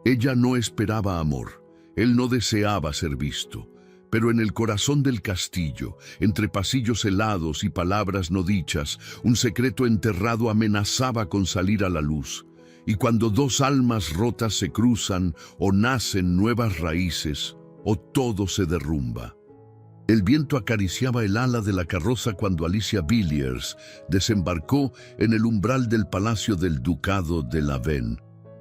Ella no esperaba amor, él no deseaba ser visto. Pero en el corazón del castillo, entre pasillos helados y palabras no dichas, un secreto enterrado amenazaba con salir a la luz. Y cuando dos almas rotas se cruzan, o nacen nuevas raíces, o todo se derrumba. El viento acariciaba el ala de la carroza cuando Alicia Villiers desembarcó en el umbral del palacio del ducado de Lavenne.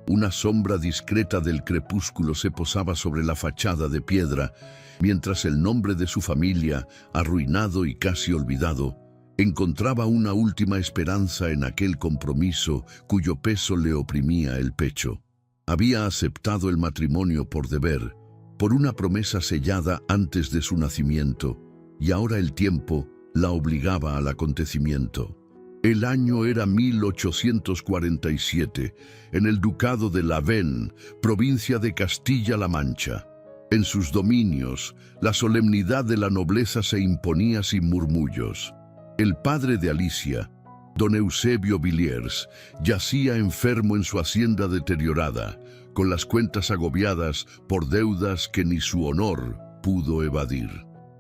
Una sombra discreta del crepúsculo se posaba sobre la fachada de piedra, mientras el nombre de su familia, arruinado y casi olvidado, encontraba una última esperanza en aquel compromiso cuyo peso le oprimía el pecho. Había aceptado el matrimonio por deber, por una promesa sellada antes de su nacimiento, y ahora el tiempo la obligaba al acontecimiento. El año era 1847, en el ducado de Lavenne, provincia de Castilla-La Mancha. En sus dominios, la solemnidad de la nobleza se imponía sin murmullos. El padre de Alicia, don Eusebio Villiers, yacía enfermo en su hacienda deteriorada, con las cuentas agobiadas por deudas que ni su honor pudo evadir.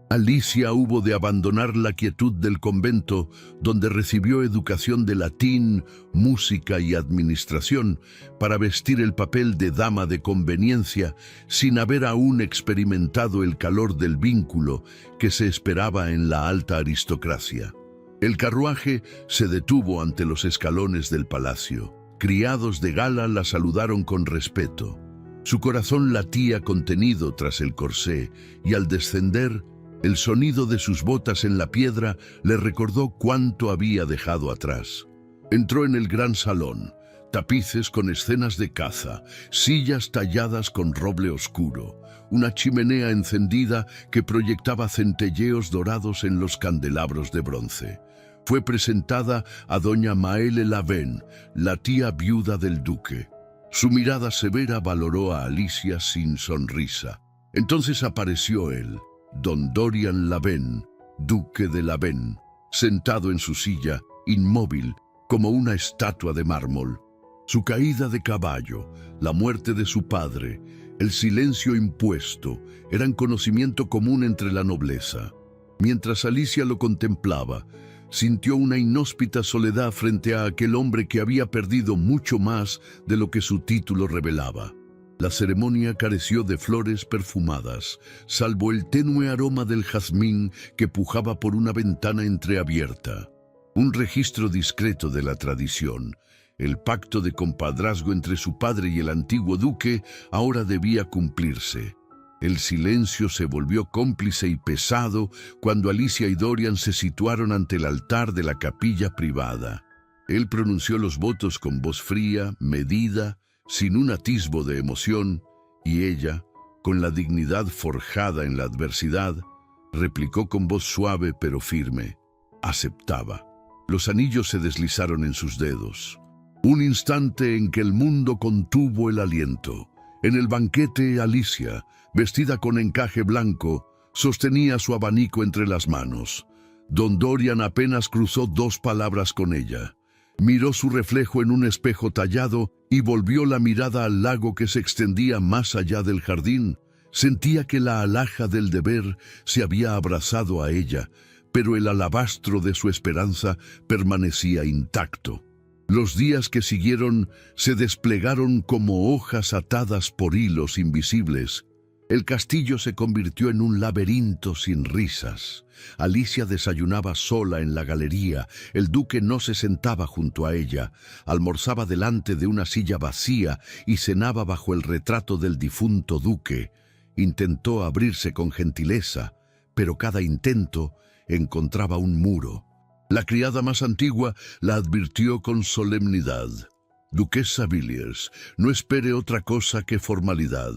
Alicia hubo de abandonar la quietud del convento, donde recibió educación de latín, música y administración, para vestir el papel de dama de conveniencia, sin haber aún experimentado el calor del vínculo que se esperaba en la alta aristocracia. El carruaje se detuvo ante los escalones del palacio. Criados de gala la saludaron con respeto. Su corazón latía contenido tras el corsé, y al descender, el sonido de sus botas en la piedra le recordó cuánto había dejado atrás. Entró en el gran salón, tapices con escenas de caza, sillas talladas con roble oscuro, una chimenea encendida que proyectaba centelleos dorados en los candelabros de bronce. Fue presentada a doña Maele Lavenne, la tía viuda del duque. Su mirada severa valoró a Alicia sin sonrisa. Entonces apareció él, don Dorian Lavenne, duque de Lavenne, sentado en su silla, inmóvil, como una estatua de mármol. Su caída de caballo, la muerte de su padre, el silencio impuesto, eran conocimiento común entre la nobleza. Mientras Alicia lo contemplaba, sintió una inhóspita soledad frente a aquel hombre que había perdido mucho más de lo que su título revelaba. La ceremonia careció de flores perfumadas, salvo el tenue aroma del jazmín que pujaba por una ventana entreabierta. Un registro discreto de la tradición, el pacto de compadrazgo entre su padre y el antiguo duque, ahora debía cumplirse. El silencio se volvió cómplice y pesado cuando Alicia y Dorian se situaron ante el altar de la capilla privada. Él pronunció los votos con voz fría, medida, sin un atisbo de emoción, y ella, con la dignidad forjada en la adversidad, replicó con voz suave pero firme: aceptaba. Los anillos se deslizaron en sus dedos. Un instante en que el mundo contuvo el aliento. En el banquete, Alicia, vestida con encaje blanco, sostenía su abanico entre las manos. Don Dorian apenas cruzó dos palabras con ella. Miró su reflejo en un espejo tallado y volvió la mirada al lago que se extendía más allá del jardín. Sentía que la alhaja del deber se había abrazado a ella, pero el alabastro de su esperanza permanecía intacto. Los días que siguieron se desplegaron como hojas atadas por hilos invisibles. El castillo se convirtió en un laberinto sin risas. Alicia desayunaba sola en la galería, el duque no se sentaba junto a ella, almorzaba delante de una silla vacía y cenaba bajo el retrato del difunto duque. Intentó abrirse con gentileza, pero cada intento encontraba un muro. La criada más antigua la advirtió con solemnidad: Duquesa Villiers, no espere otra cosa que formalidad.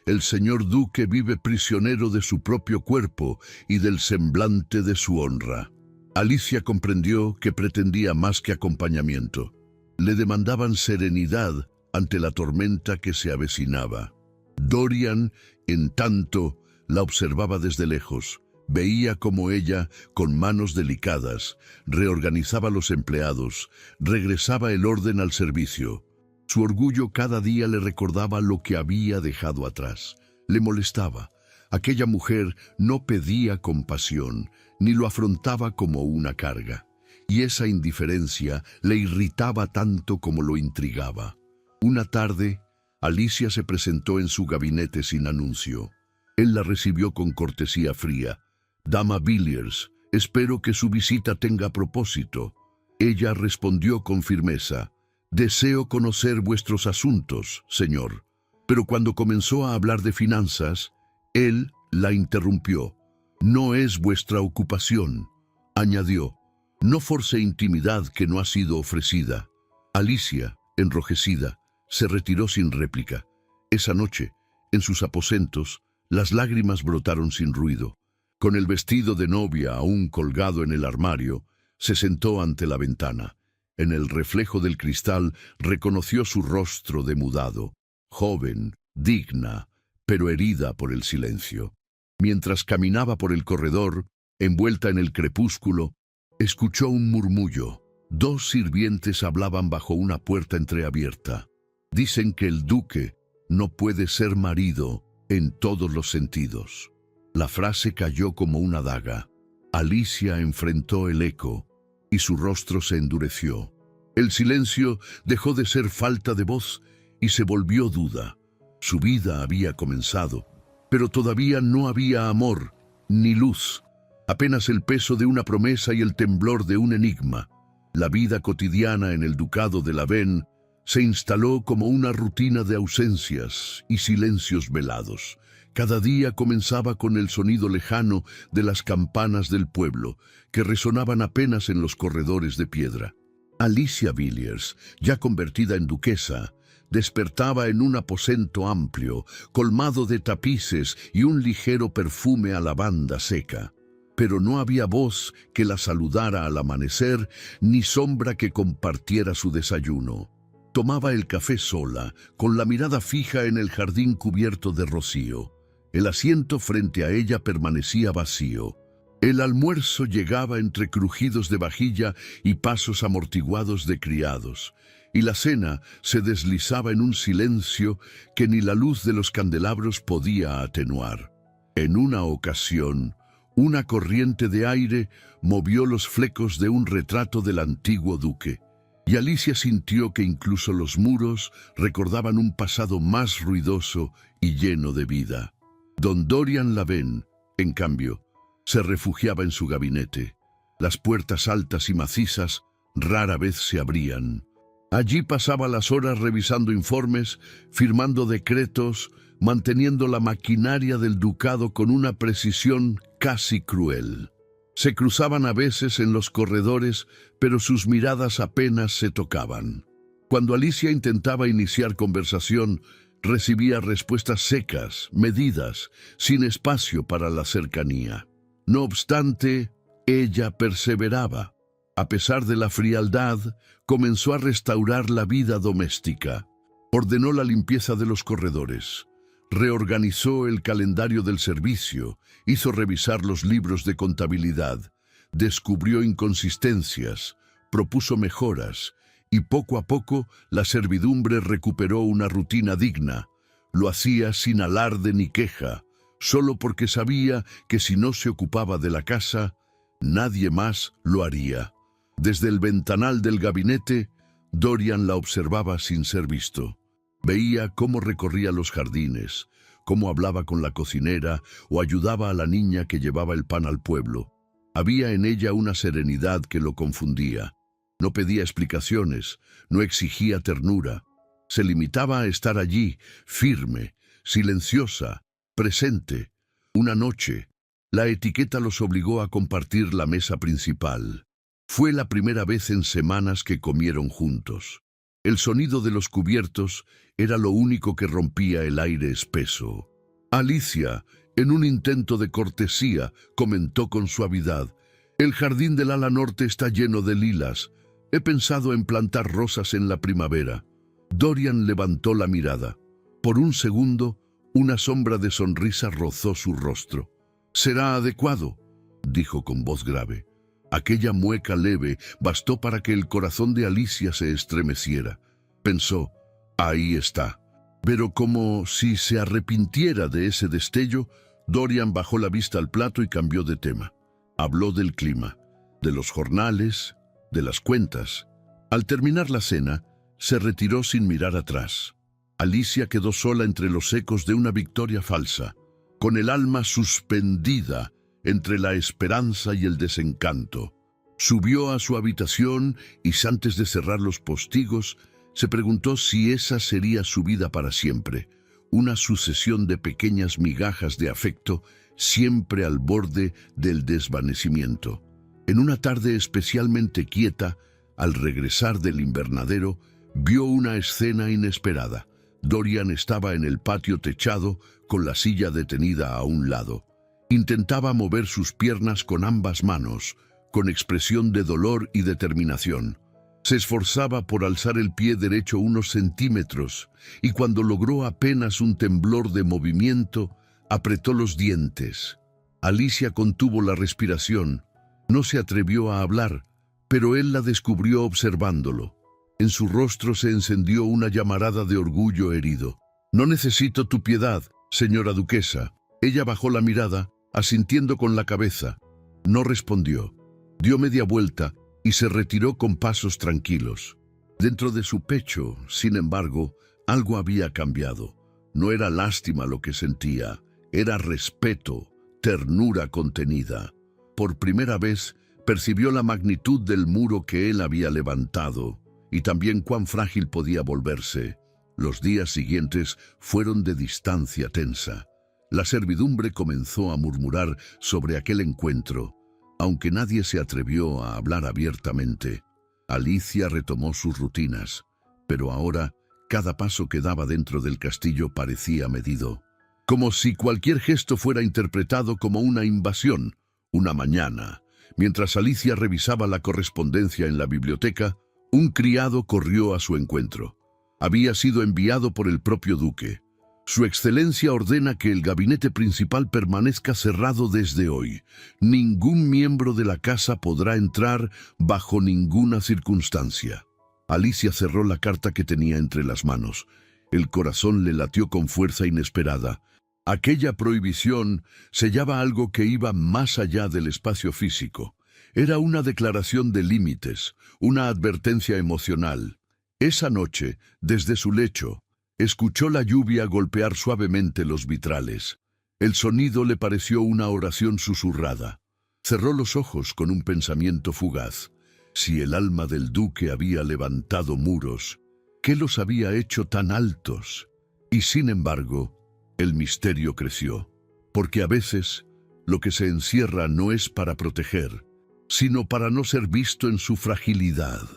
El señor duque vive prisionero de su propio cuerpo y del semblante de su honra. Alicia comprendió que pretendía más que acompañamiento. Le demandaban serenidad ante la tormenta que se avecinaba. Dorian, en tanto, la observaba desde lejos. Veía cómo ella, con manos delicadas, reorganizaba los empleados, regresaba el orden al servicio. Su orgullo cada día le recordaba lo que había dejado atrás. Le molestaba. Aquella mujer no pedía compasión, ni lo afrontaba como una carga. Y esa indiferencia le irritaba tanto como lo intrigaba. Una tarde, Alicia se presentó en su gabinete sin anuncio. Él la recibió con cortesía fría. «Dama Villiers, espero que su visita tenga propósito». Ella respondió con firmeza: «Deseo conocer vuestros asuntos, señor». Pero cuando comenzó a hablar de finanzas, él la interrumpió. «No es vuestra ocupación», añadió. «No force intimidad que no ha sido ofrecida». Alicia, enrojecida, se retiró sin réplica. Esa noche, en sus aposentos, las lágrimas brotaron sin ruido. Con el vestido de novia aún colgado en el armario, se sentó ante la ventana. En el reflejo del cristal reconoció su rostro demudado, joven, digna, pero herida por el silencio. Mientras caminaba por el corredor, envuelta en el crepúsculo, escuchó un murmullo. Dos sirvientes hablaban bajo una puerta entreabierta. Dicen que el duque no puede ser marido en todos los sentidos. La frase cayó como una daga. Alicia enfrentó el eco y su rostro se endureció. El silencio dejó de ser falta de voz y se volvió duda. Su vida había comenzado, pero todavía no había amor ni luz. Apenas el peso de una promesa y el temblor de un enigma. La vida cotidiana en el ducado de Lavenne se instaló como una rutina de ausencias y silencios velados. Cada día comenzaba con el sonido lejano de las campanas del pueblo, que resonaban apenas en los corredores de piedra. Alicia Villiers, ya convertida en duquesa, despertaba en un aposento amplio, colmado de tapices y un ligero perfume a lavanda seca. Pero no había voz que la saludara al amanecer, ni sombra que compartiera su desayuno. Tomaba el café sola, con la mirada fija en el jardín cubierto de rocío. El asiento frente a ella permanecía vacío. El almuerzo llegaba entre crujidos de vajilla y pasos amortiguados de criados, y la cena se deslizaba en un silencio que ni la luz de los candelabros podía atenuar. En una ocasión, una corriente de aire movió los flecos de un retrato del antiguo duque, y Alicia sintió que incluso los muros recordaban un pasado más ruidoso y lleno de vida. Don Dorian Lavenne, en cambio, se refugiaba en su gabinete. Las puertas altas y macizas rara vez se abrían. Allí pasaba las horas revisando informes, firmando decretos, manteniendo la maquinaria del ducado con una precisión casi cruel. Se cruzaban a veces en los corredores, pero sus miradas apenas se tocaban. Cuando Alicia intentaba iniciar conversación, recibía respuestas secas, medidas, sin espacio para la cercanía. No obstante, ella perseveraba. A pesar de la frialdad, comenzó a restaurar la vida doméstica. Ordenó la limpieza de los corredores. Reorganizó el calendario del servicio, hizo revisar los libros de contabilidad, descubrió inconsistencias, propuso mejoras, y poco a poco la servidumbre recuperó una rutina digna. Lo hacía sin alarde ni queja, solo porque sabía que si no se ocupaba de la casa, nadie más lo haría. Desde el ventanal del gabinete, Dorian la observaba sin ser visto. Veía cómo recorría los jardines, cómo hablaba con la cocinera o ayudaba a la niña que llevaba el pan al pueblo. Había en ella una serenidad que lo confundía. No pedía explicaciones, no exigía ternura. Se limitaba a estar allí, firme, silenciosa, presente. Una noche, la etiqueta los obligó a compartir la mesa principal. Fue la primera vez en semanas que comieron juntos. El sonido de los cubiertos era lo único que rompía el aire espeso. Alicia, en un intento de cortesía, comentó con suavidad: «El jardín del ala norte está lleno de lilas. He pensado en plantar rosas en la primavera». Dorian levantó la mirada. Por un segundo, una sombra de sonrisa rozó su rostro. «Será adecuado», dijo con voz grave. Aquella mueca leve bastó para que el corazón de Alicia se estremeciera. Pensó: Ahí está. Pero como si se arrepintiera de ese destello, Dorian bajó la vista al plato y cambió de tema. Habló del clima, de los jornales, de las cuentas. Al terminar la cena, se retiró sin mirar atrás. Alicia quedó sola entre los ecos de una victoria falsa, con el alma suspendida entre la esperanza y el desencanto. Subió a su habitación y, antes de cerrar los postigos, se preguntó si esa sería su vida para siempre, una sucesión de pequeñas migajas de afecto, siempre al borde del desvanecimiento. En una tarde especialmente quieta, al regresar del invernadero, vio una escena inesperada. Dorian estaba en el patio techado, con la silla detenida a un lado. Intentaba mover sus piernas con ambas manos, con expresión de dolor y determinación. Se esforzaba por alzar el pie derecho unos centímetros, y cuando logró apenas un temblor de movimiento, apretó los dientes. Alicia contuvo la respiración. No se atrevió a hablar, pero él la descubrió observándolo. En su rostro se encendió una llamarada de orgullo herido. «No necesito tu piedad, señora duquesa». Ella bajó la mirada, asintiendo con la cabeza. No respondió. Dio media vuelta y se retiró con pasos tranquilos. Dentro de su pecho, sin embargo, algo había cambiado. No era lástima lo que sentía, era respeto, ternura contenida. Por primera vez percibió la magnitud del muro que él había levantado y también cuán frágil podía volverse. Los días siguientes fueron de distancia tensa. La servidumbre comenzó a murmurar sobre aquel encuentro, aunque nadie se atrevió a hablar abiertamente. Alicia retomó sus rutinas, pero ahora cada paso que daba dentro del castillo parecía medido, como si cualquier gesto fuera interpretado como una invasión. Una mañana, mientras Alicia revisaba la correspondencia en la biblioteca, un criado corrió a su encuentro. Había sido enviado por el propio duque. Su excelencia ordena que el gabinete principal permanezca cerrado desde hoy. Ningún miembro de la casa podrá entrar bajo ninguna circunstancia. Alicia cerró la carta que tenía entre las manos. El corazón le latió con fuerza inesperada. Aquella prohibición sellaba algo que iba más allá del espacio físico. Era una declaración de límites, una advertencia emocional. Esa noche, desde su lecho, escuchó la lluvia golpear suavemente los vitrales. El sonido le pareció una oración susurrada. Cerró los ojos con un pensamiento fugaz. Si el alma del duque había levantado muros, ¿qué los había hecho tan altos? Y sin embargo, el misterio creció, porque a veces lo que se encierra no es para proteger, sino para no ser visto en su fragilidad.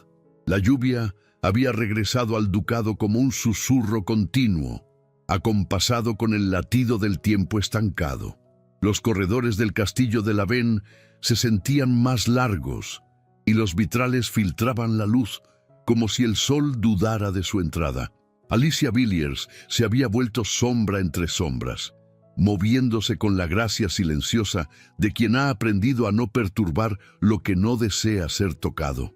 La lluvia había regresado al ducado como un susurro continuo, acompasado con el latido del tiempo estancado. Los corredores del castillo de Lavenne se sentían más largos, y los vitrales filtraban la luz como si el sol dudara de su entrada. Alicia Villiers se había vuelto sombra entre sombras, moviéndose con la gracia silenciosa de quien ha aprendido a no perturbar lo que no desea ser tocado.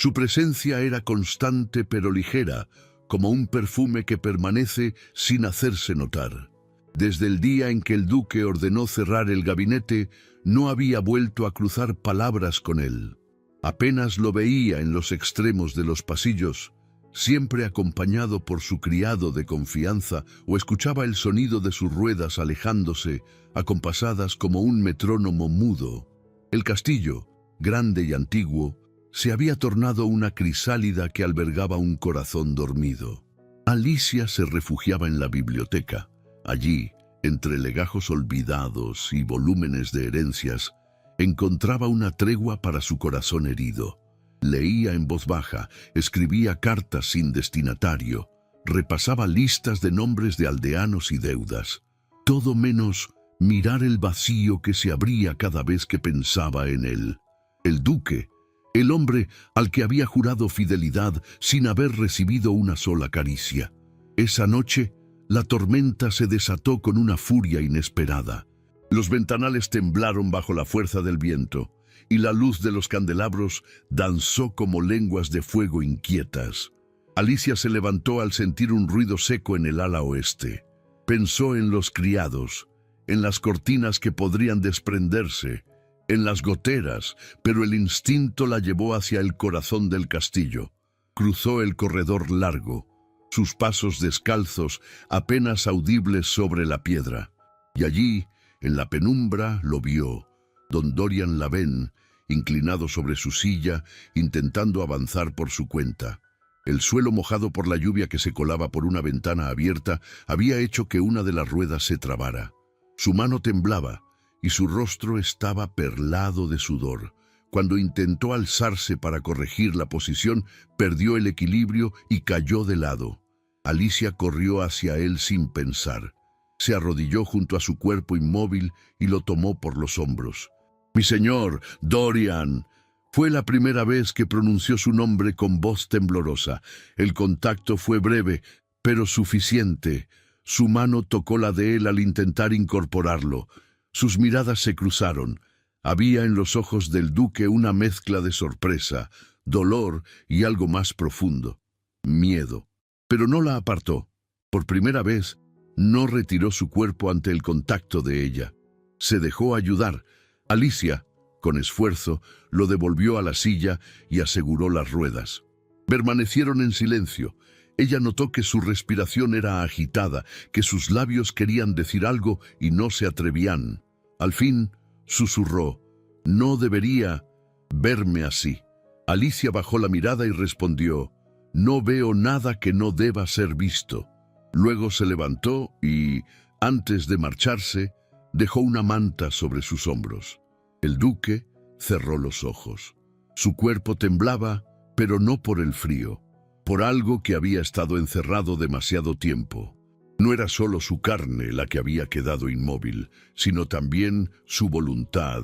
Su presencia era constante pero ligera, como un perfume que permanece sin hacerse notar. Desde el día en que el duque ordenó cerrar el gabinete, no había vuelto a cruzar palabras con él. Apenas lo veía en los extremos de los pasillos, siempre acompañado por su criado de confianza, o escuchaba el sonido de sus ruedas alejándose, acompasadas como un metrónomo mudo. El castillo, grande y antiguo, se había tornado una crisálida que albergaba un corazón dormido. Alicia se refugiaba en la biblioteca. Allí, entre legajos olvidados y volúmenes de herencias, encontraba una tregua para su corazón herido. Leía en voz baja, escribía cartas sin destinatario, repasaba listas de nombres de aldeanos y deudas. Todo menos mirar el vacío que se abría cada vez que pensaba en él. El duque, el hombre al que había jurado fidelidad sin haber recibido una sola caricia. Esa noche, la tormenta se desató con una furia inesperada. Los ventanales temblaron bajo la fuerza del viento, y la luz de los candelabros danzó como lenguas de fuego inquietas. Alicia se levantó al sentir un ruido seco en el ala oeste. Pensó en los criados, en las cortinas que podrían desprenderse, en las goteras, pero el instinto la llevó hacia el corazón del castillo. Cruzó el corredor largo, sus pasos descalzos apenas audibles sobre la piedra. Y allí, en la penumbra, lo vio, don Dorian Lavenne, inclinado sobre su silla, intentando avanzar por su cuenta. El suelo mojado por la lluvia que se colaba por una ventana abierta había hecho que una de las ruedas se trabara. Su mano temblaba y su rostro estaba perlado de sudor. Cuando intentó alzarse para corregir la posición, perdió el equilibrio y cayó de lado. Alicia corrió hacia él sin pensar. Se arrodilló junto a su cuerpo inmóvil y lo tomó por los hombros. «Mi señor, Dorian». Fue la primera vez que pronunció su nombre con voz temblorosa. El contacto fue breve, pero suficiente. Su mano tocó la de él al intentar incorporarlo. Sus miradas se cruzaron. Había en los ojos del duque una mezcla de sorpresa, dolor y algo más profundo, miedo. Pero no la apartó. Por primera vez, no retiró su cuerpo ante el contacto de ella. Se dejó ayudar. Alicia, con esfuerzo, lo devolvió a la silla y aseguró las ruedas. Permanecieron en silencio. Ella notó que su respiración era agitada, que sus labios querían decir algo y no se atrevían. Al fin, susurró: «No debería verme así». Alicia bajó la mirada y respondió: «No veo nada que no deba ser visto». Luego se levantó y, antes de marcharse, dejó una manta sobre sus hombros. El duque cerró los ojos. Su cuerpo temblaba, pero no por el frío, por algo que había estado encerrado demasiado tiempo. No era solo su carne la que había quedado inmóvil, sino también su voluntad.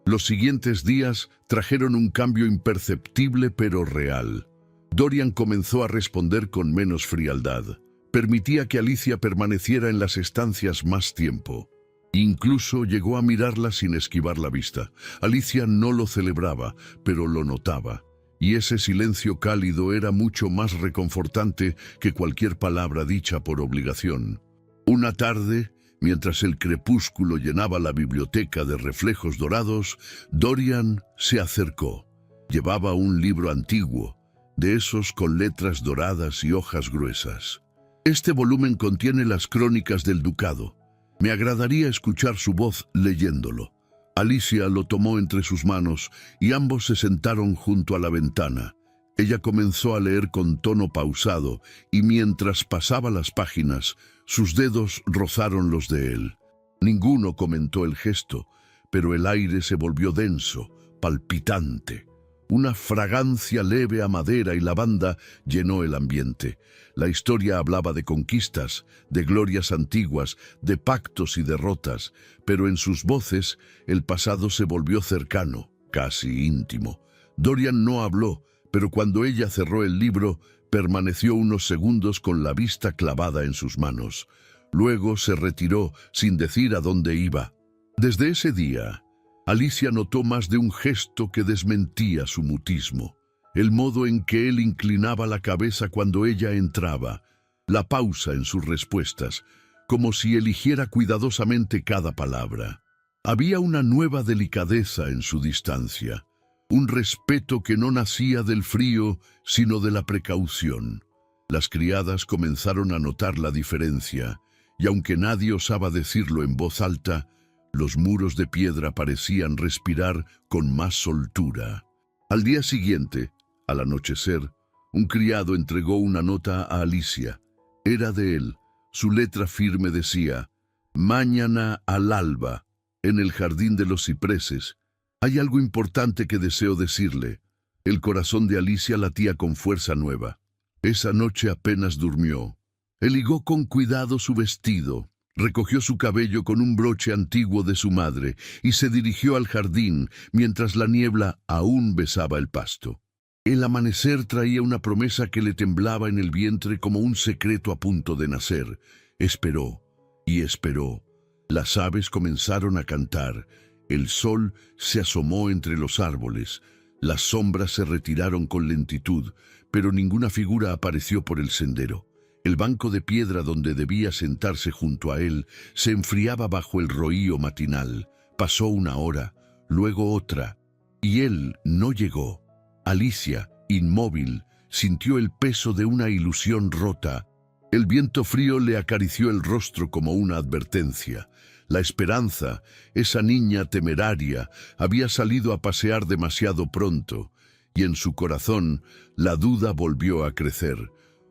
Los siguientes días trajeron un cambio imperceptible pero real. Dorian comenzó a responder con menos frialdad. Permitía que Alicia permaneciera en las estancias más tiempo. Incluso llegó a mirarla sin esquivar la vista. Alicia no lo celebraba, pero lo notaba. Y ese silencio cálido era mucho más reconfortante que cualquier palabra dicha por obligación. Una tarde, mientras el crepúsculo llenaba la biblioteca de reflejos dorados, Dorian se acercó. Llevaba un libro antiguo, de esos con letras doradas y hojas gruesas. «Este volumen contiene las crónicas del ducado. Me agradaría escuchar su voz leyéndolo». Alicia lo tomó entre sus manos y ambos se sentaron junto a la ventana. Ella comenzó a leer con tono pausado y mientras pasaba las páginas, sus dedos rozaron los de él. Ninguno comentó el gesto, pero el aire se volvió denso, palpitante. Una fragancia leve a madera y lavanda llenó el ambiente. La historia hablaba de conquistas, de glorias antiguas, de pactos y derrotas, pero en sus voces el pasado se volvió cercano, casi íntimo. Dorian no habló, pero cuando ella cerró el libro, permaneció unos segundos con la vista clavada en sus manos. Luego se retiró sin decir a dónde iba. Desde ese día, Alicia notó más de un gesto que desmentía su mutismo. El modo en que él inclinaba la cabeza cuando ella entraba, la pausa en sus respuestas, como si eligiera cuidadosamente cada palabra. Había una nueva delicadeza en su distancia, un respeto que no nacía del frío, sino de la precaución. Las criadas comenzaron a notar la diferencia, y aunque nadie osaba decirlo en voz alta, los muros de piedra parecían respirar con más soltura. Al día siguiente, al anochecer, un criado entregó una nota a Alicia. Era de él. Su letra firme decía: «Mañana al alba, en el jardín de los cipreses. Hay algo importante que deseo decirle». El corazón de Alicia latía con fuerza nueva. Esa noche apenas durmió. Él ligó con cuidado su vestido, recogió su cabello con un broche antiguo de su madre y se dirigió al jardín mientras la niebla aún besaba el pasto. El amanecer traía una promesa que le temblaba en el vientre como un secreto a punto de nacer. Esperó y esperó. Las aves comenzaron a cantar. El sol se asomó entre los árboles. Las sombras se retiraron con lentitud, pero ninguna figura apareció por el sendero. El banco de piedra donde debía sentarse junto a él se enfriaba bajo el rohío matinal. Pasó una hora, luego otra, y él no llegó. Alicia, inmóvil, sintió el peso de una ilusión rota. El viento frío le acarició el rostro como una advertencia. La esperanza, esa niña temeraria, había salido a pasear demasiado pronto, y en su corazón la duda volvió a crecer.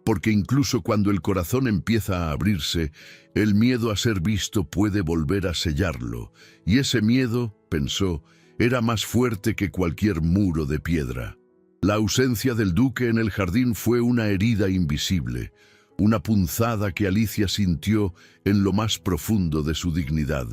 Porque incluso cuando el corazón empieza a abrirse, el miedo a ser visto puede volver a sellarlo, y ese miedo, pensó, era más fuerte que cualquier muro de piedra. La ausencia del duque en el jardín fue una herida invisible, una punzada que Alicia sintió en lo más profundo de su dignidad.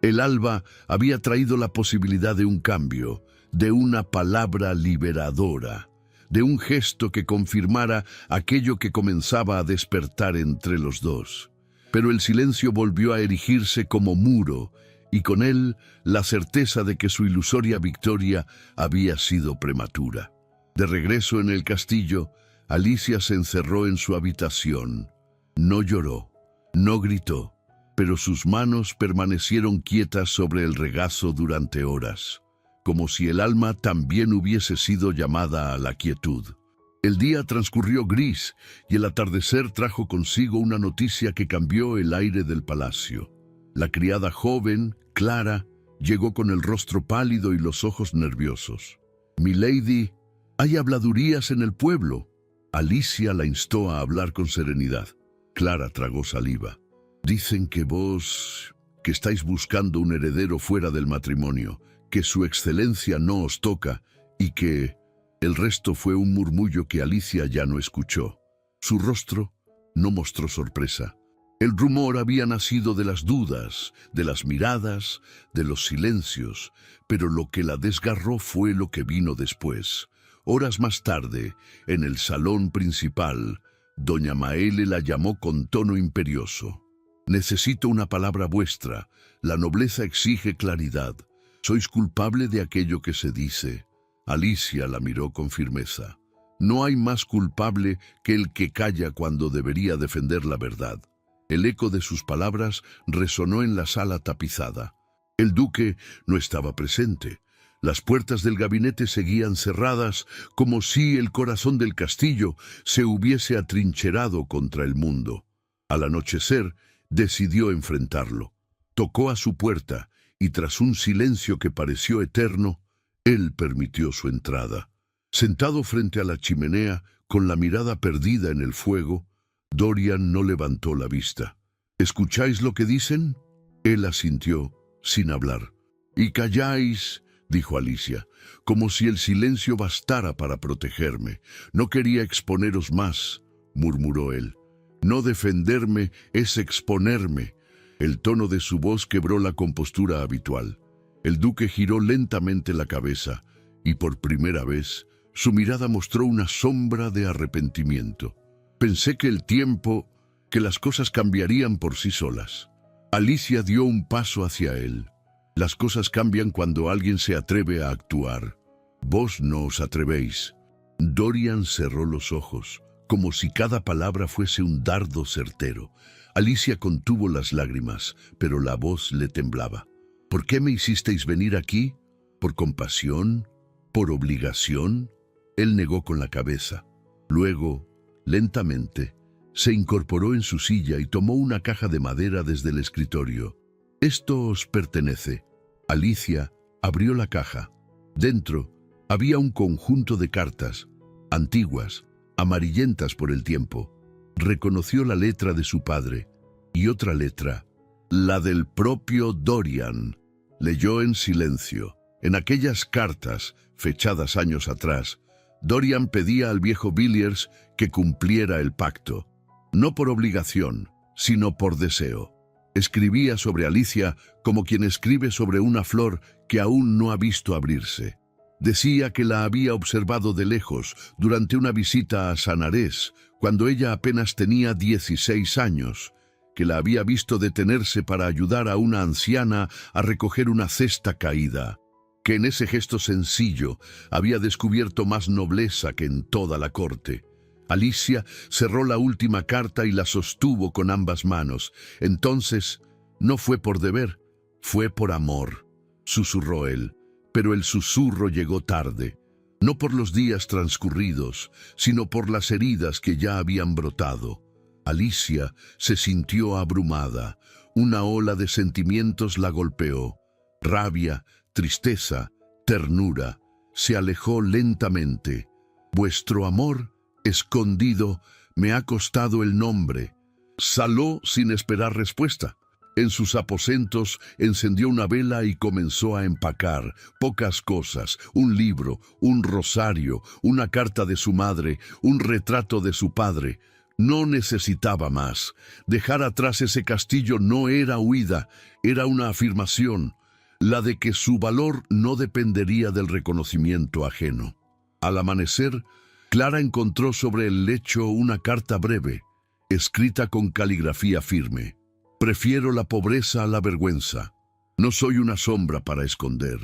El alba había traído la posibilidad de un cambio, de una palabra liberadora, de un gesto que confirmara aquello que comenzaba a despertar entre los dos. Pero el silencio volvió a erigirse como muro, y con él la certeza de que su ilusoria victoria había sido prematura. De regreso en el castillo, Alicia se encerró en su habitación. No lloró, no gritó, pero sus manos permanecieron quietas sobre el regazo durante horas, como si el alma también hubiese sido llamada a la quietud. El día transcurrió gris y el atardecer trajo consigo una noticia que cambió el aire del palacio. La criada joven, Clara, llegó con el rostro pálido y los ojos nerviosos. «Milady, hay habladurías en el pueblo». Alicia la instó a hablar con serenidad. Clara tragó saliva. «Dicen que que estáis buscando un heredero fuera del matrimonio, que su excelencia no os toca y que...». El resto fue un murmullo que Alicia ya no escuchó. Su rostro no mostró sorpresa. El rumor había nacido de las dudas, de las miradas, de los silencios, pero lo que la desgarró fue lo que vino después. Horas más tarde, en el salón principal, doña Maele la llamó con tono imperioso. «Necesito una palabra vuestra. La nobleza exige claridad. Sois culpable de aquello que se dice». Alicia la miró con firmeza. «No hay más culpable que el que calla cuando debería defender la verdad». El eco de sus palabras resonó en la sala tapizada. El duque no estaba presente. Las puertas del gabinete seguían cerradas, como si el corazón del castillo se hubiese atrincherado contra el mundo. Al anochecer, decidió enfrentarlo. Tocó a su puerta y tras un silencio que pareció eterno, él permitió su entrada. Sentado frente a la chimenea, con la mirada perdida en el fuego, Dorian no levantó la vista. «¿Escucháis lo que dicen?». Él asintió, sin hablar. «Y calláis», dijo Alicia, «como si el silencio bastara para protegerme. No quería exponeros más», murmuró él. «No defenderme es exponerme». El tono de su voz quebró la compostura habitual. El duque giró lentamente la cabeza y por primera vez su mirada mostró una sombra de arrepentimiento. «Pensé que el tiempo, que las cosas cambiarían por sí solas». Alicia dio un paso hacia él. «Las cosas cambian cuando alguien se atreve a actuar. Vos no os atrevéis». Dorian cerró los ojos, como si cada palabra fuese un dardo certero. Alicia contuvo las lágrimas, pero la voz le temblaba. «¿Por qué me hicisteis venir aquí? ¿Por compasión? ¿Por obligación?». Él negó con la cabeza. Luego, lentamente, se incorporó en su silla y tomó una caja de madera desde el escritorio. «Esto os pertenece». Alicia abrió la caja. Dentro había un conjunto de cartas, antiguas, amarillentas por el tiempo. Reconoció la letra de su padre y otra letra, la del propio Dorian. Leyó en silencio. En aquellas cartas, fechadas años atrás, Dorian pedía al viejo Villiers que cumpliera el pacto, no por obligación, sino por deseo. Escribía sobre Alicia como quien escribe sobre una flor que aún no ha visto abrirse. Decía que la había observado de lejos durante una visita a Sanarés, cuando ella apenas tenía 16 años, que la había visto detenerse para ayudar a una anciana a recoger una cesta caída. que en ese gesto sencillo había descubierto más nobleza que en toda la corte. Alicia cerró la última carta y la sostuvo con ambas manos. Entonces, no fue por deber, fue por amor, susurró él, pero el susurro llegó tarde, no por los días transcurridos, sino por las heridas que ya habían brotado. Alicia se sintió abrumada, una ola de sentimientos la golpeó, rabia, tristeza, ternura. Se alejó lentamente. Vuestro amor, escondido, me ha costado el nombre. Saló sin esperar respuesta. En sus aposentos encendió una vela y comenzó a empacar pocas cosas: un libro, un rosario, una carta de su madre, un retrato de su padre. No necesitaba más. Dejar atrás ese castillo no era huida, era una afirmación, la de que su valor no dependería del reconocimiento ajeno. Al amanecer, Clara encontró sobre el lecho una carta breve, escrita con caligrafía firme. Prefiero la pobreza a la vergüenza. No soy una sombra para esconder.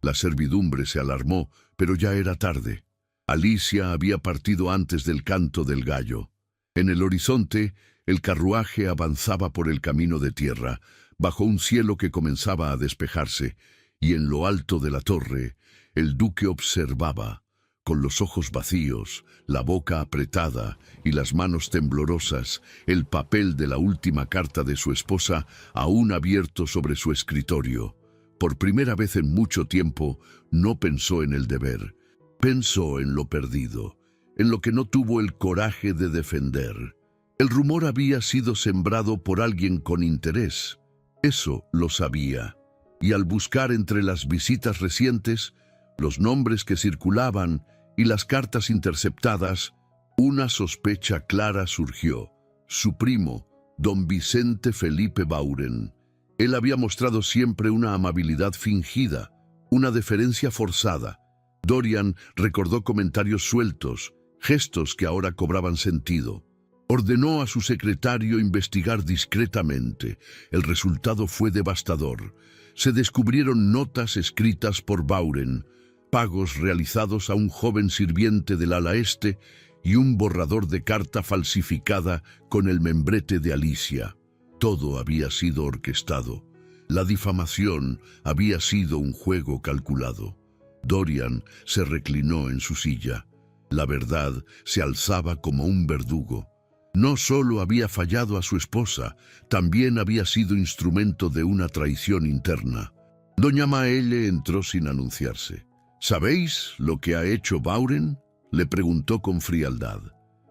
La servidumbre se alarmó, pero ya era tarde. Alicia había partido antes del canto del gallo. En el horizonte, el carruaje avanzaba por el camino de tierra, bajo un cielo que comenzaba a despejarse, y en lo alto de la torre, el duque observaba, con los ojos vacíos, la boca apretada y las manos temblorosas, el papel de la última carta de su esposa aún abierto sobre su escritorio. Por primera vez en mucho tiempo, no pensó en el deber, pensó en lo perdido, en lo que no tuvo el coraje de defender. El rumor había sido sembrado por alguien con interés. Eso lo sabía, y al buscar entre las visitas recientes, los nombres que circulaban y las cartas interceptadas, una sospecha clara surgió. Su primo, don Vicente Felipe Bauren. Él había mostrado siempre una amabilidad fingida, una deferencia forzada. Dorian recordó comentarios sueltos, gestos que ahora cobraban sentido. Ordenó a su secretario investigar discretamente. El resultado fue devastador. Se descubrieron notas escritas por Bauren, pagos realizados a un joven sirviente del ala este y un borrador de carta falsificada con el membrete de Alicia. Todo había sido orquestado. La difamación había sido un juego calculado. Dorian se reclinó en su silla. La verdad se alzaba como un verdugo. No solo había fallado a su esposa, también había sido instrumento de una traición interna. Doña Maelle entró sin anunciarse. ¿Sabéis lo que ha hecho Bauren?, le preguntó con frialdad.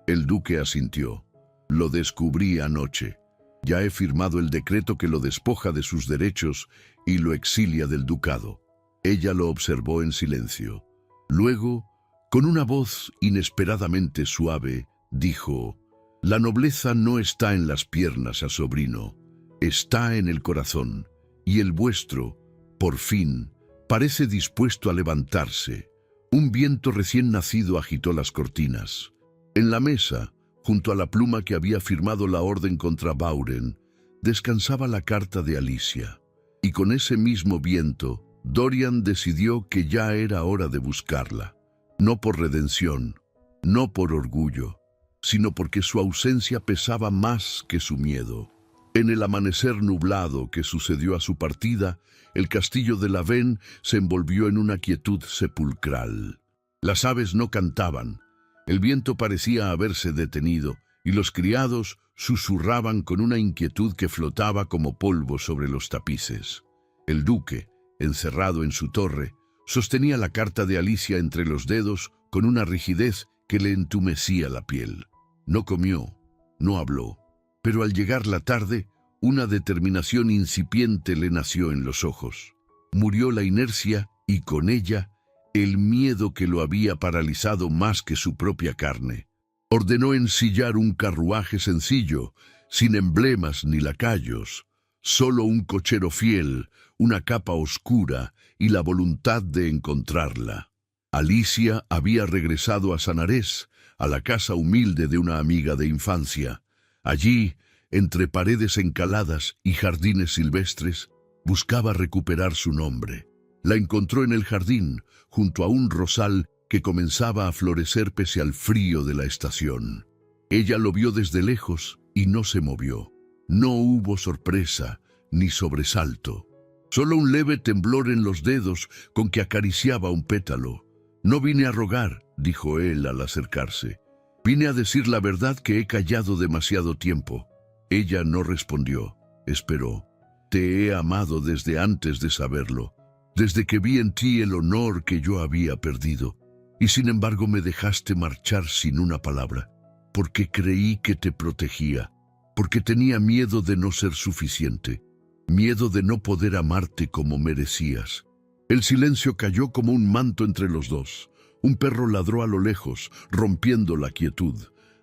El duque asintió. Lo descubrí anoche. Ya he firmado el decreto que lo despoja de sus derechos y lo exilia del ducado. Ella lo observó en silencio. Luego, con una voz inesperadamente suave, dijo: «La nobleza no está en las piernas, a sobrino, está en el corazón, y el vuestro, por fin, parece dispuesto a levantarse». Un viento recién nacido agitó las cortinas. En la mesa, junto a la pluma que había firmado la orden contra Bauren, descansaba la carta de Alicia. Y con ese mismo viento, Dorian decidió que ya era hora de buscarla. No por redención, no por orgullo, sino porque su ausencia pesaba más que su miedo. En el amanecer nublado que sucedió a su partida, el castillo de Lavenne se envolvió en una quietud sepulcral. Las aves no cantaban, el viento parecía haberse detenido, y los criados susurraban con una inquietud que flotaba como polvo sobre los tapices. El duque, encerrado en su torre, sostenía la carta de Alicia entre los dedos con una rigidez que le entumecía la piel. No comió, no habló, pero al llegar la tarde, una determinación incipiente le nació en los ojos. Murió la inercia y con ella el miedo que lo había paralizado más que su propia carne. Ordenó ensillar un carruaje sencillo, sin emblemas ni lacayos, solo un cochero fiel, una capa oscura y la voluntad de encontrarla. Alicia había regresado a Sanarés, a la casa humilde de una amiga de infancia. Allí, entre paredes encaladas y jardines silvestres, buscaba recuperar su nombre. La encontró en el jardín, junto a un rosal que comenzaba a florecer pese al frío de la estación. Ella lo vio desde lejos y no se movió. No hubo sorpresa ni sobresalto. Solo un leve temblor en los dedos con que acariciaba un pétalo. «No vine a rogar», dijo él al acercarse. «Vine a decir la verdad que he callado demasiado tiempo». Ella no respondió. Esperó. «Te he amado desde antes de saberlo, desde que vi en ti el honor que yo había perdido. Y sin embargo me dejaste marchar sin una palabra, porque creí que te protegía, porque tenía miedo de no ser suficiente, miedo de no poder amarte como merecías». El silencio cayó como un manto entre los dos. Un perro ladró a lo lejos, rompiendo la quietud.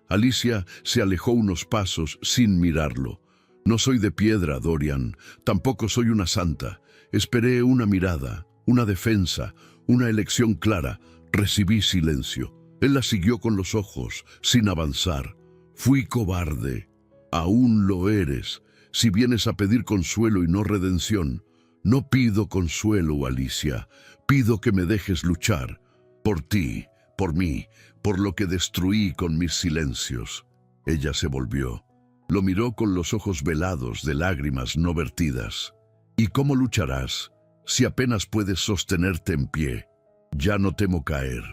Alicia se alejó unos pasos sin mirarlo. «No soy de piedra, Dorian, tampoco soy una santa. Esperé una mirada, una defensa, una elección clara. Recibí silencio». Él la siguió con los ojos, sin avanzar. «Fui cobarde. Aún lo eres, si vienes a pedir consuelo y no redención». «No pido consuelo, Alicia. Pido que me dejes luchar. Por ti, por mí, por lo que destruí con mis silencios». Ella se volvió. Lo miró con los ojos velados de lágrimas no vertidas. «¿Y cómo lucharás si apenas puedes sostenerte en pie?» «Ya no temo caer».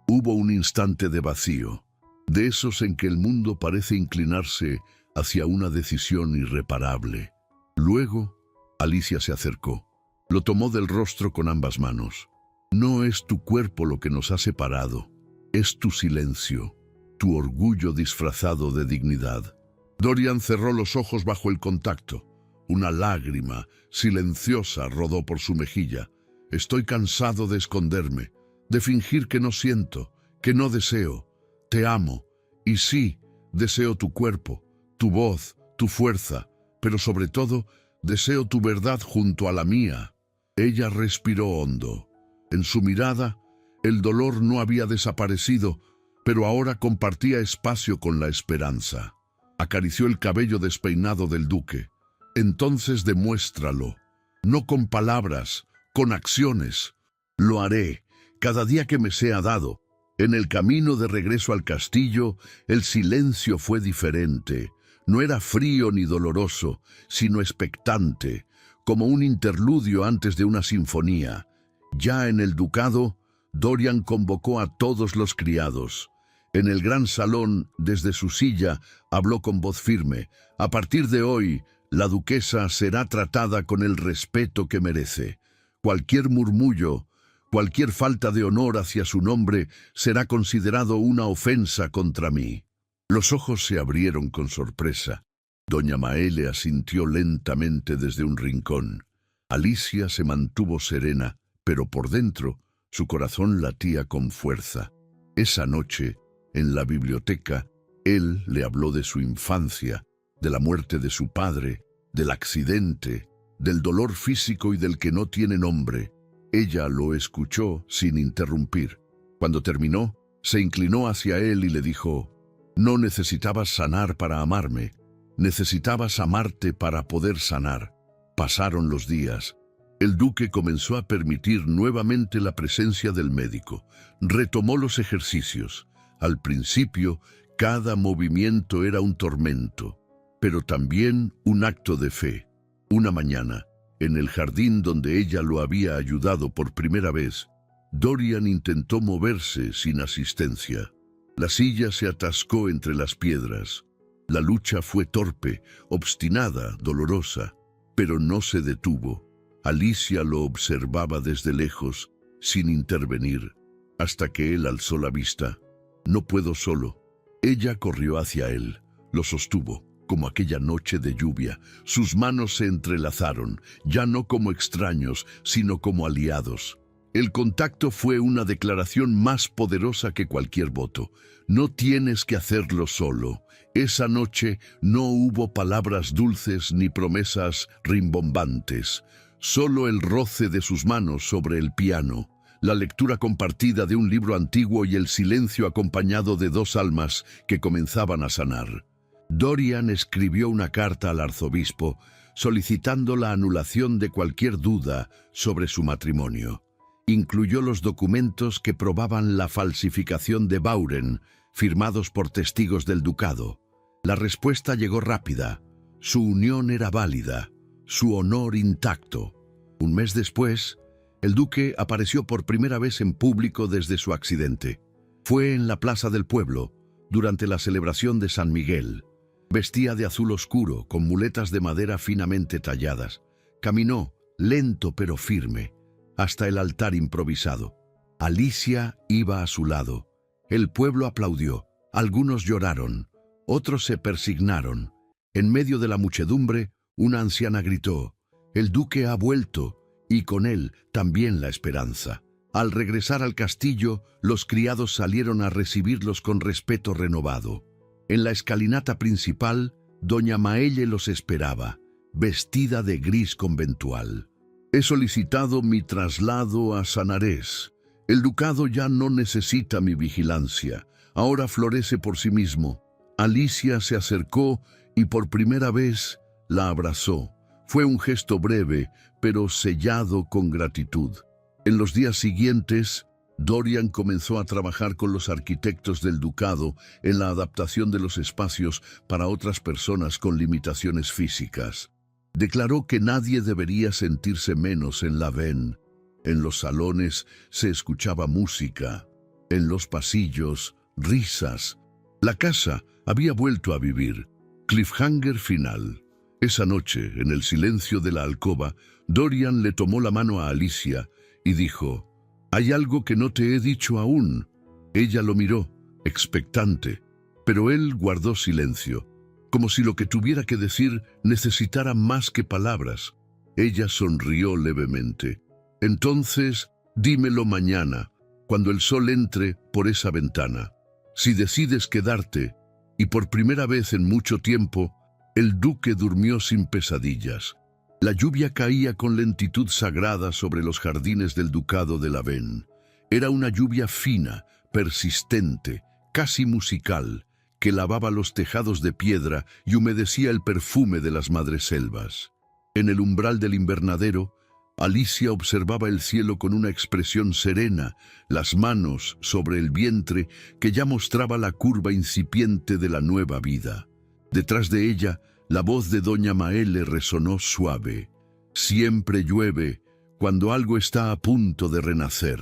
Hubo un instante de vacío, de esos en que el mundo parece inclinarse hacia una decisión irreparable. Luego, Alicia se acercó. Lo tomó del rostro con ambas manos. «No es tu cuerpo lo que nos ha separado, es tu silencio, tu orgullo disfrazado de dignidad». Dorian cerró los ojos bajo el contacto. Una lágrima silenciosa rodó por su mejilla. «Estoy cansado de esconderme, de fingir que no siento, que no deseo. Te amo, y sí, deseo tu cuerpo, tu voz, tu fuerza, pero sobre todo, deseo tu verdad junto a la mía». Ella respiró hondo. En su mirada, el dolor no había desaparecido, pero ahora compartía espacio con la esperanza. Acarició el cabello despeinado del duque. «Entonces demuéstralo, no con palabras, con acciones». «Lo haré, cada día que me sea dado». En el camino de regreso al castillo, el silencio fue diferente. No era frío ni doloroso, sino expectante, como un interludio antes de una sinfonía. Ya en el ducado, Dorian convocó a todos los criados. En el gran salón, desde su silla, habló con voz firme. «A partir de hoy, la duquesa será tratada con el respeto que merece. Cualquier murmullo, cualquier falta de honor hacia su nombre será considerado una ofensa contra mí». Los ojos se abrieron con sorpresa. Doña Maele asintió lentamente desde un rincón. Alicia se mantuvo serena, pero por dentro su corazón latía con fuerza. Esa noche, en la biblioteca, él le habló de su infancia, de la muerte de su padre, del accidente, del dolor físico y del que no tiene nombre. Ella lo escuchó sin interrumpir. Cuando terminó, se inclinó hacia él y le dijo: «No necesitabas sanar para amarme. Necesitabas amarte para poder sanar». Pasaron los días. El duque comenzó a permitir nuevamente la presencia del médico. Retomó los ejercicios. Al principio, cada movimiento era un tormento, pero también un acto de fe. Una mañana, en el jardín donde ella lo había ayudado por primera vez, Dorian intentó moverse sin asistencia. La silla se atascó entre las piedras. La lucha fue torpe, obstinada, dolorosa, pero no se detuvo. Alicia lo observaba desde lejos, sin intervenir, hasta que él alzó la vista. «No puedo solo». Ella corrió hacia él, lo sostuvo, como aquella noche de lluvia. Sus manos se entrelazaron, ya no como extraños, sino como aliados. El contacto fue una declaración más poderosa que cualquier voto. «No tienes que hacerlo solo». Esa noche no hubo palabras dulces ni promesas rimbombantes. Solo el roce de sus manos sobre el piano, la lectura compartida de un libro antiguo y el silencio acompañado de dos almas que comenzaban a sanar. Dorian escribió una carta al arzobispo, solicitando la anulación de cualquier duda sobre su matrimonio. Incluyó los documentos que probaban la falsificación de Bauren, firmados por testigos del ducado. La respuesta llegó rápida. Su unión era válida, su honor intacto. Un mes después, el duque apareció por primera vez en público desde su accidente. Fue en la plaza del pueblo, durante la celebración de San Miguel. Vestía de azul oscuro, con muletas de madera finamente talladas. Caminó, lento pero firme, hasta el altar improvisado. Alicia iba a su lado. El pueblo aplaudió. Algunos lloraron, otros se persignaron. En medio de la muchedumbre, una anciana gritó: «El duque ha vuelto», y con él también la esperanza. Al regresar al castillo, los criados salieron a recibirlos con respeto renovado. En la escalinata principal, doña Maelle los esperaba, vestida de gris conventual. «He solicitado mi traslado a Sanarés. El ducado ya no necesita mi vigilancia. Ahora florece por sí mismo». Alicia se acercó y por primera vez la abrazó. Fue un gesto breve, pero sellado con gratitud. En los días siguientes, Dorian comenzó a trabajar con los arquitectos del ducado en la adaptación de los espacios para otras personas con limitaciones físicas. Declaró que nadie debería sentirse menos en la Ven. En los salones se escuchaba música, en los pasillos, risas. La casa había vuelto a vivir. Cliffhanger final. Esa noche, en el silencio de la alcoba, Dorian le tomó la mano a Alicia y dijo: «Hay algo que no te he dicho aún». Ella lo miró, expectante, pero él guardó silencio, como si lo que tuviera que decir necesitara más que palabras. Ella sonrió levemente. «Entonces, dímelo mañana, cuando el sol entre por esa ventana. Si decides quedarte». Y por primera vez en mucho tiempo, el duque durmió sin pesadillas. La lluvia caía con lentitud sagrada sobre los jardines del ducado de la Ven. Era una lluvia fina, persistente, casi musical, que lavaba los tejados de piedra y humedecía el perfume de las madreselvas. En el umbral del invernadero, Alicia observaba el cielo con una expresión serena, las manos sobre el vientre que ya mostraba la curva incipiente de la nueva vida. Detrás de ella, la voz de doña Maelle resonó suave. «Siempre llueve cuando algo está a punto de renacer».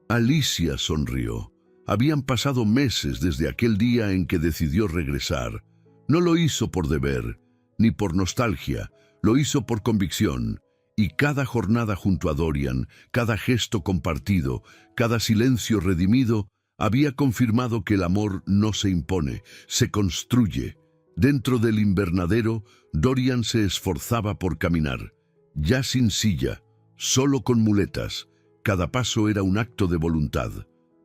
Alicia sonrió. Habían pasado meses desde aquel día en que decidió regresar. No lo hizo por deber, ni por nostalgia, lo hizo por convicción. Y cada jornada junto a Dorian, cada gesto compartido, cada silencio redimido, había confirmado que el amor no se impone, se construye. Dentro del invernadero, Dorian se esforzaba por caminar, ya sin silla, solo con muletas. Cada paso era un acto de voluntad.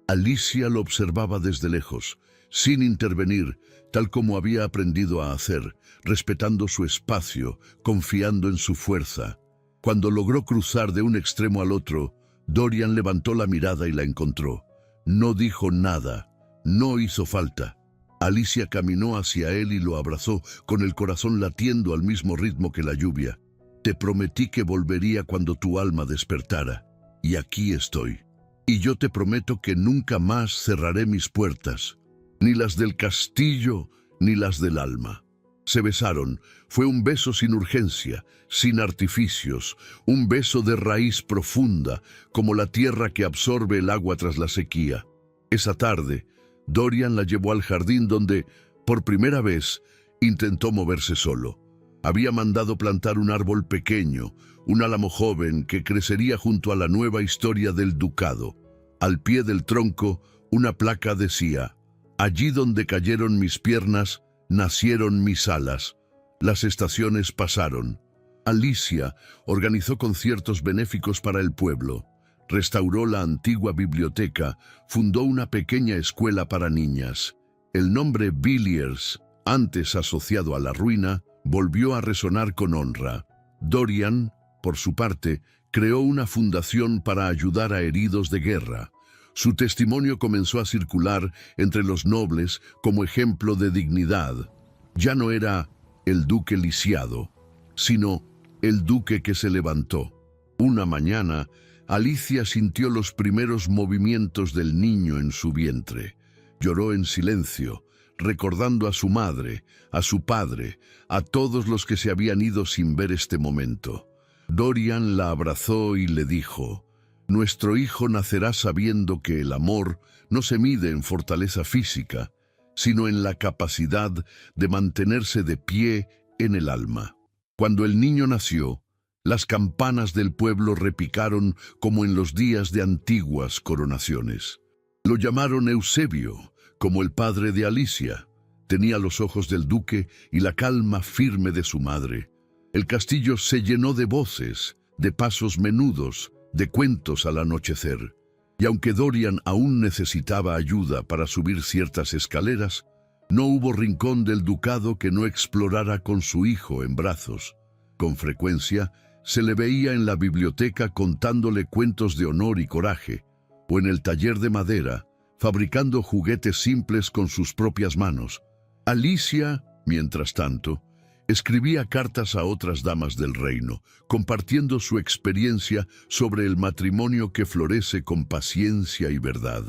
Alicia lo observaba desde lejos, sin intervenir, tal como había aprendido a hacer, respetando su espacio, confiando en su fuerza. Cuando logró cruzar de un extremo al otro, Dorian levantó la mirada y la encontró. No dijo nada, no hizo falta. Alicia caminó hacia él y lo abrazó, con el corazón latiendo al mismo ritmo que la lluvia. «Te prometí que volvería cuando tu alma despertara, y aquí estoy. Y yo te prometo que nunca más cerraré mis puertas, ni las del castillo, ni las del alma». Se besaron. Fue un beso sin urgencia, sin artificios, un beso de raíz profunda, como la tierra que absorbe el agua tras la sequía. Esa tarde, Dorian la llevó al jardín donde, por primera vez, intentó moverse solo. Había mandado plantar un árbol pequeño, un álamo joven que crecería junto a la nueva historia del ducado. Al pie del tronco, una placa decía: «Allí donde cayeron mis piernas, nacieron mis alas». Las estaciones pasaron. Alicia organizó conciertos benéficos para el pueblo, restauró la antigua biblioteca, fundó una pequeña escuela para niñas. El nombre Villiers, antes asociado a la ruina, volvió a resonar con honra. Dorian, por su parte, creó una fundación para ayudar a heridos de guerra. Su testimonio comenzó a circular entre los nobles como ejemplo de dignidad. Ya no era el duque lisiado, sino el duque que se levantó. Una mañana, Alicia sintió los primeros movimientos del niño en su vientre. Lloró en silencio, recordando a su madre, a su padre, a todos los que se habían ido sin ver este momento. Dorian la abrazó y le dijo: «Nuestro hijo nacerá sabiendo que el amor no se mide en fortaleza física, sino en la capacidad de mantenerse de pie en el alma». Cuando el niño nació, las campanas del pueblo repicaron como en los días de antiguas coronaciones. Lo llamaron Eusebio, como el padre de Alicia. Tenía los ojos del duque y la calma firme de su madre. El castillo se llenó de voces, de pasos menudos, de cuentos al anochecer. Y aunque Dorian aún necesitaba ayuda para subir ciertas escaleras, no hubo rincón del ducado que no explorara con su hijo en brazos. Con frecuencia, se le veía en la biblioteca contándole cuentos de honor y coraje, o en el taller de madera, fabricando juguetes simples con sus propias manos. Alicia, mientras tanto, escribía cartas a otras damas del reino, compartiendo su experiencia sobre el matrimonio que florece con paciencia y verdad.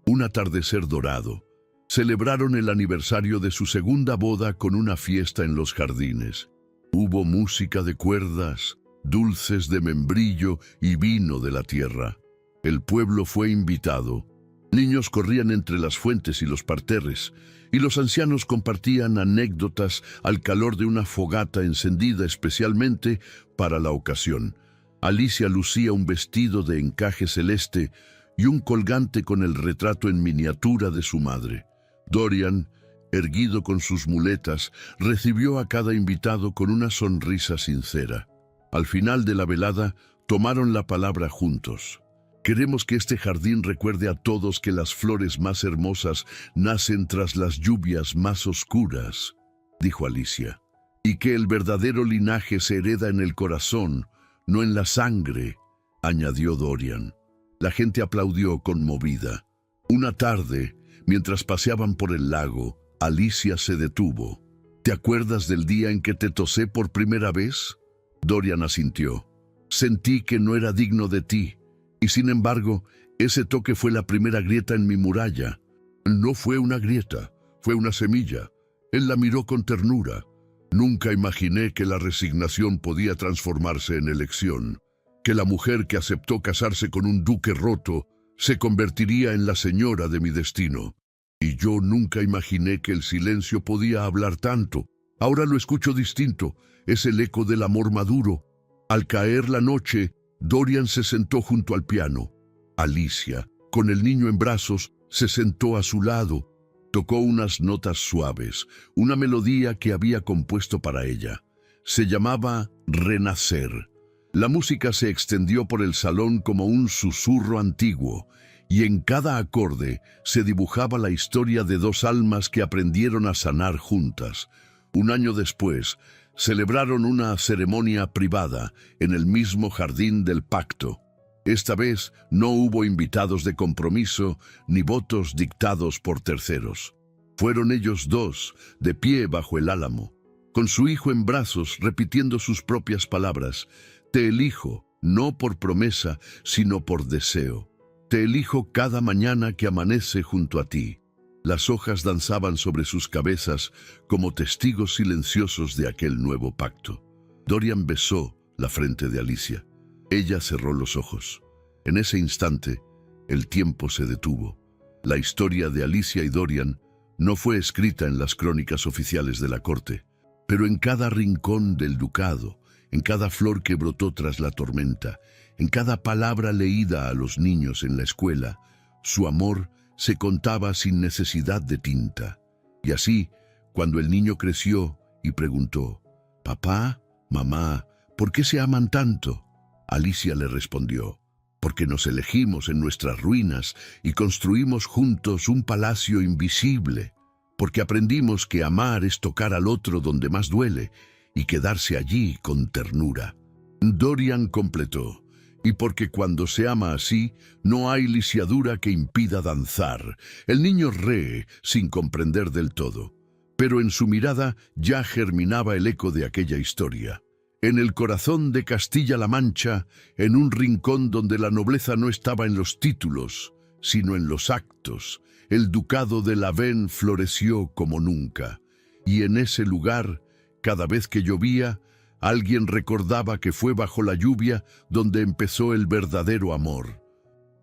Un atardecer dorado. Celebraron el aniversario de su segunda boda con una fiesta en los jardines. Hubo música de cuerdas, dulces de membrillo y vino de la tierra. El pueblo fue invitado. Niños corrían entre las fuentes y los parterres, y los ancianos compartían anécdotas al calor de una fogata encendida especialmente para la ocasión. Alicia lucía un vestido de encaje celeste y un colgante con el retrato en miniatura de su madre. Dorian, erguido con sus muletas, recibió a cada invitado con una sonrisa sincera. Al final de la velada, tomaron la palabra juntos. «Queremos que este jardín recuerde a todos que las flores más hermosas nacen tras las lluvias más oscuras», dijo Alicia, «y que el verdadero linaje se hereda en el corazón, no en la sangre», añadió Dorian. La gente aplaudió conmovida. Una tarde, mientras paseaban por el lago, Alicia se detuvo. «¿Te acuerdas del día en que te tosé por primera vez?» Dorian asintió. «Sentí que no era digno de ti, y sin embargo, ese toque fue la primera grieta en mi muralla». «No fue una grieta, fue una semilla». Él la miró con ternura. «Nunca imaginé que la resignación podía transformarse en elección, que la mujer que aceptó casarse con un duque roto se convertiría en la señora de mi destino. Y yo nunca imaginé que el silencio podía hablar tanto. Ahora lo escucho distinto, es el eco del amor maduro». Al caer la noche, Dorian se sentó junto al piano. Alicia, con el niño en brazos, se sentó a su lado. Tocó unas notas suaves, una melodía que había compuesto para ella. Se llamaba Renacer. La música se extendió por el salón como un susurro antiguo, y en cada acorde se dibujaba la historia de dos almas que aprendieron a sanar juntas. Un año después, celebraron una ceremonia privada en el mismo jardín del pacto. Esta vez no hubo invitados de compromiso ni votos dictados por terceros. Fueron ellos dos, de pie bajo el álamo, con su hijo en brazos, repitiendo sus propias palabras: «Te elijo, no por promesa, sino por deseo. Te elijo cada mañana que amanece junto a ti». Las hojas danzaban sobre sus cabezas como testigos silenciosos de aquel nuevo pacto. Dorian besó la frente de Alicia. Ella cerró los ojos. En ese instante, el tiempo se detuvo. La historia de Alicia y Dorian no fue escrita en las crónicas oficiales de la corte, pero en cada rincón del ducado, en cada flor que brotó tras la tormenta, en cada palabra leída a los niños en la escuela, su amor se contaba sin necesidad de tinta. Y así, cuando el niño creció y preguntó: «Papá, mamá, ¿por qué se aman tanto?», Alicia le respondió: «Porque nos elegimos en nuestras ruinas y construimos juntos un palacio invisible. Porque aprendimos que amar es tocar al otro donde más duele y quedarse allí con ternura». Dorian completó: «Y porque cuando se ama así, no hay lisiadura que impida danzar». El niño ríe sin comprender del todo, pero en su mirada ya germinaba el eco de aquella historia. en el corazón de Castilla-La Mancha, en un rincón donde la nobleza no estaba en los títulos, sino en los actos, el ducado de Lavén floreció como nunca. Y en ese lugar, cada vez que llovía, alguien recordaba que fue bajo la lluvia donde empezó el verdadero amor.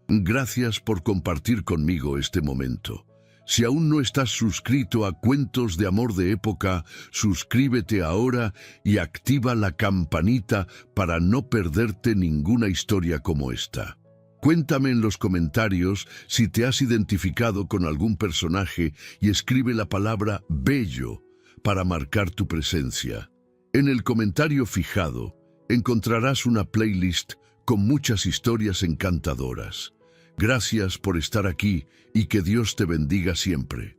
Gracias por compartir conmigo este momento. Si aún no estás suscrito a Cuentos de Amor de Época, suscríbete ahora y activa la campanita para no perderte ninguna historia como esta. Cuéntame en los comentarios si te has identificado con algún personaje y escribe la palabra bello para marcar tu presencia. En el comentario fijado encontrarás una playlist con muchas historias encantadoras. Gracias por estar aquí y que Dios te bendiga siempre.